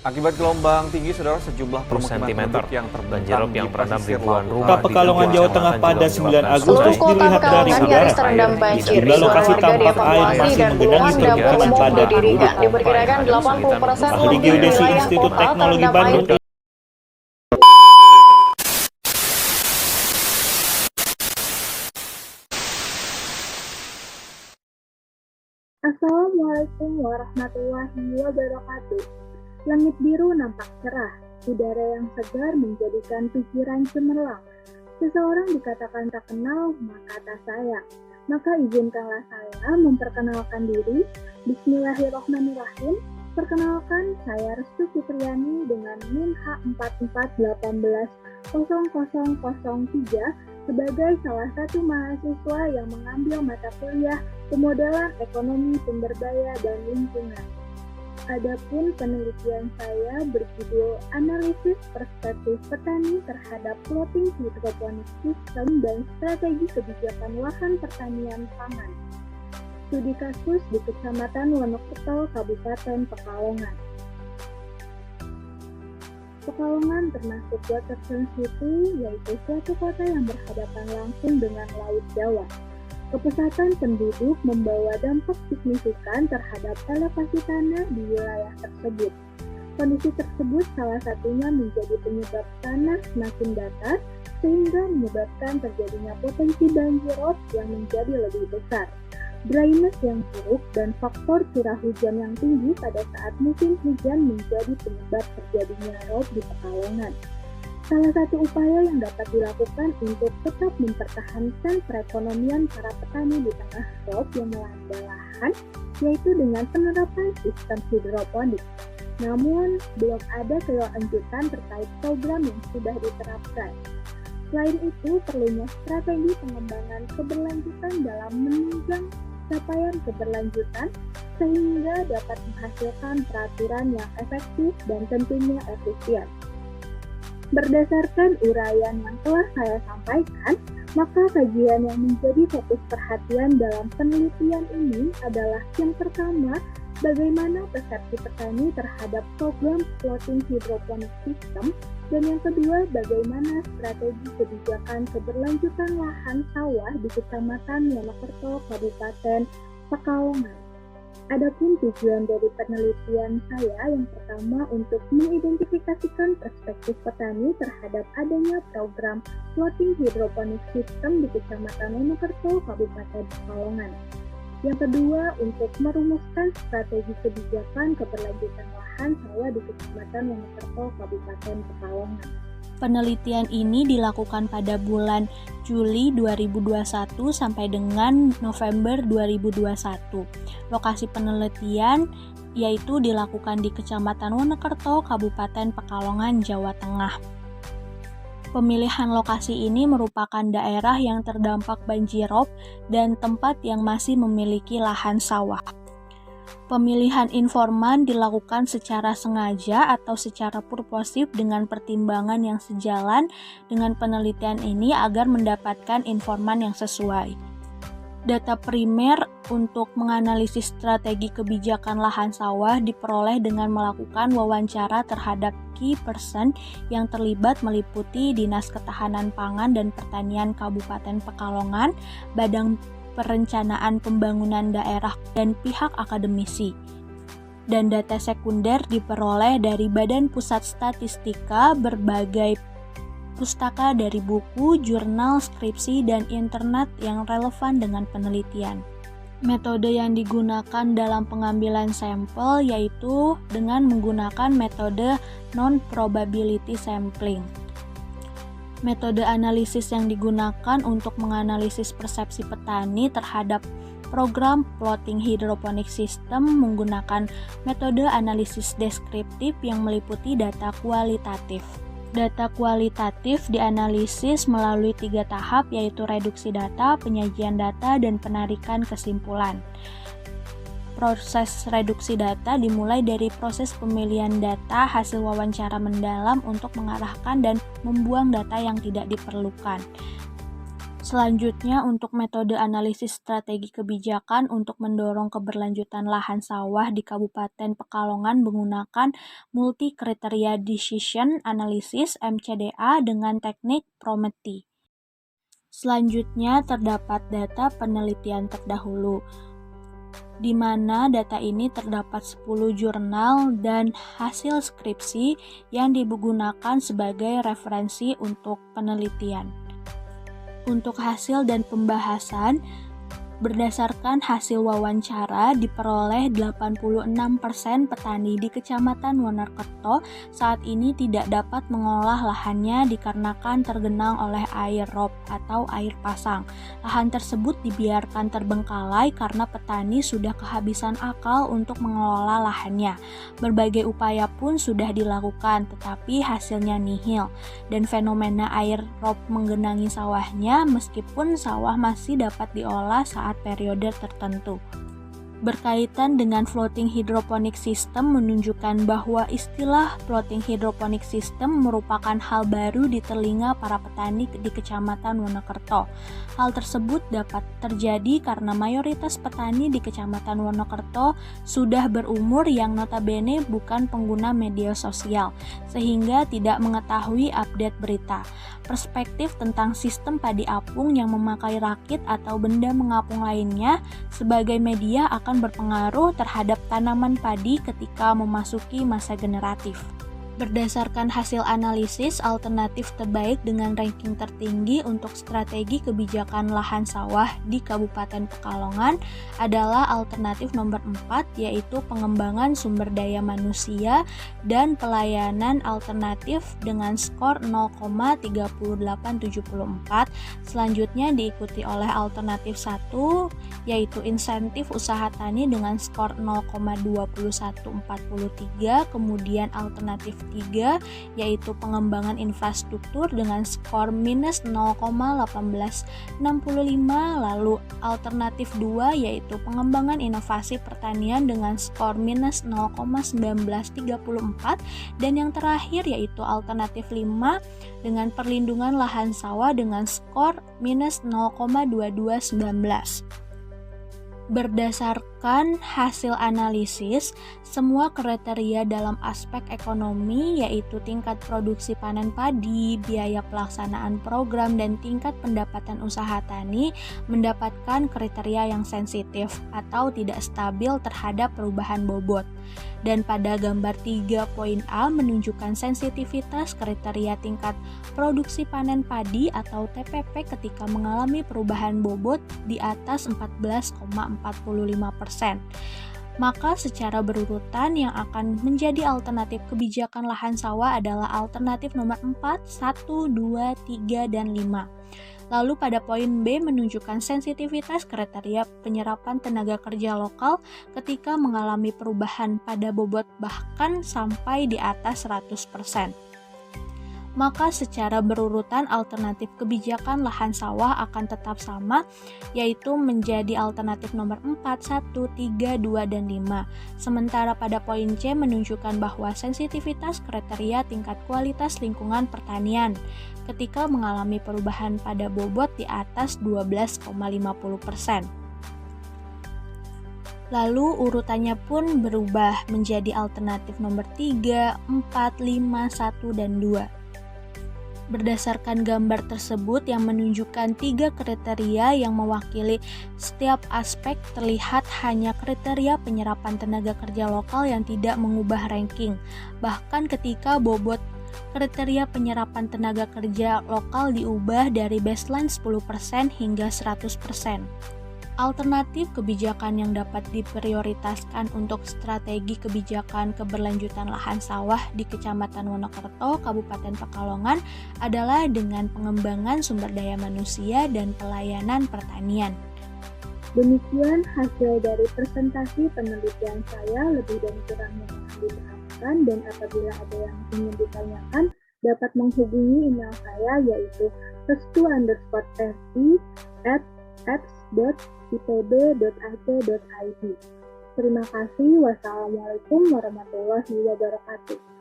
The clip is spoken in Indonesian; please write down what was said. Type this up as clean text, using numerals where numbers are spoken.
Akibat gelombang tinggi, saudara, sejumlah permukiman penduduk yang banjirop terbentang yang di merendam pesisir ribuan laut rumah utara Kota Pekalongan, Jawa Tengah pada 9 Agustus Seluruh kota dilihat dari Pekalongan udara. nyaris terendam banjir. Sejumlah lokasi Warga tampak air dievakuasi masih dan menggenangi puluhan dapur permukiman umum padat berdirikan. penduduk. Diperkirakan 80% Ahli lebih Geodesi wilayah Institut kota Teknologi terendam air. Bandung Assalamualaikum warahmatullahi wabarakatuh. Langit biru nampak cerah, udara yang segar menjadikan pikiran cemerlang. Seseorang dikatakan tak kenal, maka tak sayang. Maka izinkanlah saya memperkenalkan diri. Bismillahirrahmanirrahim. Perkenalkan, saya Restu Fitriani dengan NIM H44180003 sebagai salah satu mahasiswa yang mengambil mata kuliah Pemodalan Ekonomi Sumber Daya dan Lingkungan. Adapun penelitian saya berjudul Analisis Perspektif Petani terhadap Floating Hydroponic System dan Strategi Kebijakan Lahan Pertanian Pangan. Studi kasus di Kecamatan Wonokerto, Kabupaten Pekalongan. Pekalongan termasuk waterfront city, yaitu suatu kota yang berhadapan langsung dengan Laut Jawa. Kepesatan penduduk membawa dampak signifikan terhadap elevasi tanah di wilayah tersebut. Kondisi tersebut salah satunya menjadi penyebab tanah semakin datar, sehingga menyebabkan terjadinya potensi banjirop yang menjadi lebih besar. Drainase yang buruk dan faktor curah hujan yang tinggi pada saat musim hujan menjadi penyebab terjadinya rob di Pekalongan. Salah satu upaya yang dapat dilakukan untuk tetap mempertahankan perekonomian para petani di tengah rob yang melanda lahan, yaitu dengan penerapan sistem hidroponik. Namun, belum ada kelanjutan terkait program yang sudah diterapkan. Selain itu, perlunya strategi pengembangan keberlanjutan dalam menunjang capaian keberlanjutan sehingga dapat menghasilkan peraturan yang efektif dan tentunya efisien. Berdasarkan uraian yang telah saya sampaikan, maka kajian yang menjadi fokus perhatian dalam penelitian ini adalah yang pertama, bagaimana persepsi petani terhadap program Floating Hydroponic System, dan yang kedua, bagaimana strategi kebijakan keberlanjutan lahan sawah di Kecamatan Wonokerto, Kabupaten Pekalongan. Adapun tujuan dari penelitian saya yang pertama untuk mengidentifikasikan perspektif petani terhadap adanya program Floating Hydroponic System di Kecamatan Wonokerto, Kabupaten Pekalongan. Yang kedua, untuk merumuskan strategi kebijakan keberlanjutan lahan sawah di Kecamatan Wonokerto, Kabupaten Pekalongan. Penelitian ini dilakukan pada bulan Juli 2021 sampai dengan November 2021. Lokasi penelitian yaitu dilakukan di Kecamatan Wonokerto, Kabupaten Pekalongan, Jawa Tengah. Pemilihan lokasi ini merupakan daerah yang terdampak banjirop dan tempat yang masih memiliki lahan sawah. Pemilihan informan dilakukan secara sengaja atau secara purposif dengan pertimbangan yang sejalan dengan penelitian ini agar mendapatkan informan yang sesuai. Data primer untuk menganalisis strategi kebijakan lahan sawah diperoleh dengan melakukan wawancara terhadap key person yang terlibat meliputi Dinas Ketahanan Pangan dan Pertanian Kabupaten Pekalongan, Badan Perencanaan Pembangunan Daerah, dan pihak akademisi. Dan data sekunder diperoleh dari Badan Pusat Statistika, berbagai pustaka dari buku, jurnal, skripsi, dan internet yang relevan dengan penelitian. Metode yang digunakan dalam pengambilan sampel yaitu dengan menggunakan metode non-probability sampling. Metode analisis yang digunakan untuk menganalisis persepsi petani terhadap program Floating Hydroponic System menggunakan metode analisis deskriptif yang meliputi data kualitatif. Data kualitatif dianalisis melalui 3 tahap, yaitu reduksi data, penyajian data, dan penarikan kesimpulan. Proses reduksi data dimulai dari proses pemilihan data hasil wawancara mendalam untuk mengarahkan dan membuang data yang tidak diperlukan. Selanjutnya, untuk metode analisis strategi kebijakan untuk mendorong keberlanjutan lahan sawah di Kabupaten Pekalongan menggunakan Multi Criteria Decision Analysis (MCDA) dengan teknik Prometi. Selanjutnya, terdapat data penelitian terdahulu, di mana data ini terdapat 10 jurnal dan hasil skripsi yang digunakan sebagai referensi untuk penelitian. Untuk hasil dan pembahasan, berdasarkan hasil wawancara diperoleh 86% petani di Kecamatan Wonokerto saat ini tidak dapat mengolah lahannya dikarenakan tergenang oleh air rob atau air pasang. Lahan tersebut dibiarkan terbengkalai karena petani sudah kehabisan akal untuk mengelola lahannya. Berbagai upaya pun sudah dilakukan tetapi hasilnya nihil dan fenomena air rob menggenangi sawahnya meskipun sawah masih dapat diolah saat periode tertentu. Berkaitan dengan floating hydroponic system menunjukkan bahwa istilah floating hydroponic system merupakan hal baru di telinga para petani di Kecamatan Wonokerto. Hal tersebut dapat terjadi karena mayoritas petani di Kecamatan Wonokerto sudah berumur yang notabene bukan pengguna media sosial, sehingga tidak mengetahui update berita. Perspektif tentang sistem padi apung yang memakai rakit atau benda mengapung lainnya sebagai media akan berpengaruh terhadap tanaman padi ketika memasuki masa generatif. Berdasarkan hasil analisis, alternatif terbaik dengan ranking tertinggi untuk strategi kebijakan lahan sawah di Kabupaten Pekalongan adalah alternatif nomor 4, yaitu pengembangan sumber daya manusia dan pelayanan alternatif dengan skor 0,3874. Selanjutnya diikuti oleh alternatif 1, yaitu insentif usaha tani dengan skor 0,2143, kemudian alternatif 3 yaitu pengembangan infrastruktur dengan skor minus 0,1865, lalu alternatif 2 yaitu pengembangan inovasi pertanian dengan skor minus 0,1934, dan yang terakhir yaitu alternatif 5 dengan perlindungan lahan sawah dengan skor minus 0,2219. Berdasarkan hasil analisis, semua kriteria dalam aspek ekonomi yaitu tingkat produksi panen padi, biaya pelaksanaan program, dan tingkat pendapatan usaha tani mendapatkan kriteria yang sensitif atau tidak stabil terhadap perubahan bobot. Dan pada gambar 3.A menunjukkan sensitivitas kriteria tingkat produksi panen padi atau TPP ketika mengalami perubahan bobot di atas 14,45%. Maka secara berurutan yang akan menjadi alternatif kebijakan lahan sawah adalah alternatif nomor 4, 1, 2, 3, dan 5. Lalu pada poin B menunjukkan sensitivitas kriteria penyerapan tenaga kerja lokal ketika mengalami perubahan pada bobot bahkan sampai di atas 100%. Maka secara berurutan alternatif kebijakan lahan sawah akan tetap sama, yaitu menjadi alternatif nomor 4, 1, 3, 2, dan 5. Sementara pada poin C menunjukkan bahwa sensitivitas kriteria tingkat kualitas lingkungan pertanian ketika mengalami perubahan pada bobot di atas 12,50%. Lalu urutannya pun berubah menjadi alternatif nomor 3, 4, 5, 1, dan 2. Berdasarkan gambar tersebut yang menunjukkan 3 kriteria yang mewakili setiap aspek, terlihat hanya kriteria penyerapan tenaga kerja lokal yang tidak mengubah ranking. Bahkan ketika bobot kriteria penyerapan tenaga kerja lokal diubah dari baseline 10% hingga 100%. Alternatif kebijakan yang dapat diprioritaskan untuk strategi kebijakan keberlanjutan lahan sawah di Kecamatan Wonokerto, Kabupaten Pekalongan adalah dengan pengembangan sumber daya manusia dan pelayanan pertanian. Demikian hasil dari presentasi penelitian saya, lebih dan kurangnya mohon dimaafkan, dan apabila ada yang ingin ditanyakan dapat menghubungi email saya yaitu restu_testi@apps.ipb.ac.id. Terima kasih. Wassalamualaikum warahmatullahi wabarakatuh.